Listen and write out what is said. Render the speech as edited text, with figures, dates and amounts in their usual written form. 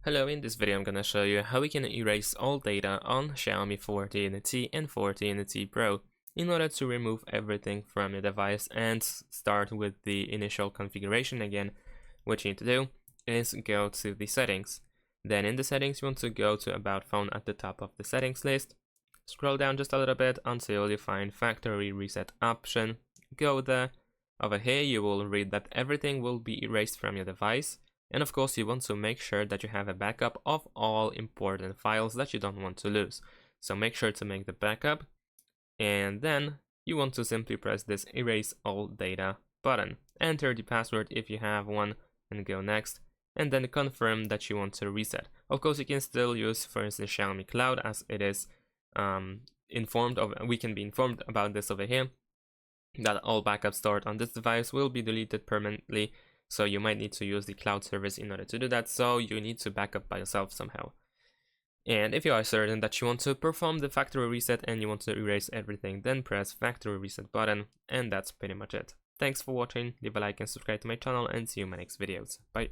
Hello, in this video I'm gonna show you how we can erase all data on Xiaomi 14T and 14T Pro in order to remove everything from your device and start with the initial configuration again. What you need to do is go to the settings. Then in the settings you want to go to About Phone at the top of the settings list. Scroll down just a little bit until you find Factory Reset option. Go there. Over here you will read that everything will be erased from your device. And of course you want to make sure that you have a backup of all important files that you don't want to lose. So make sure to make the backup, and then you want to simply press this erase all data button. Enter the password if you have one and go next, and then confirm that you want to reset. Of course you can still use, for instance, Xiaomi Cloud, as it is we can be informed about this over here, that all backups stored on this device will be deleted permanently. So you might need to use the cloud service in order to do that, so you need to back up by yourself somehow. And if you are certain that you want to perform the factory reset and you want to erase everything, then press factory reset button, and that's pretty much it. Thanks for watching, leave a like and subscribe to my channel, and see you in my next videos. Bye.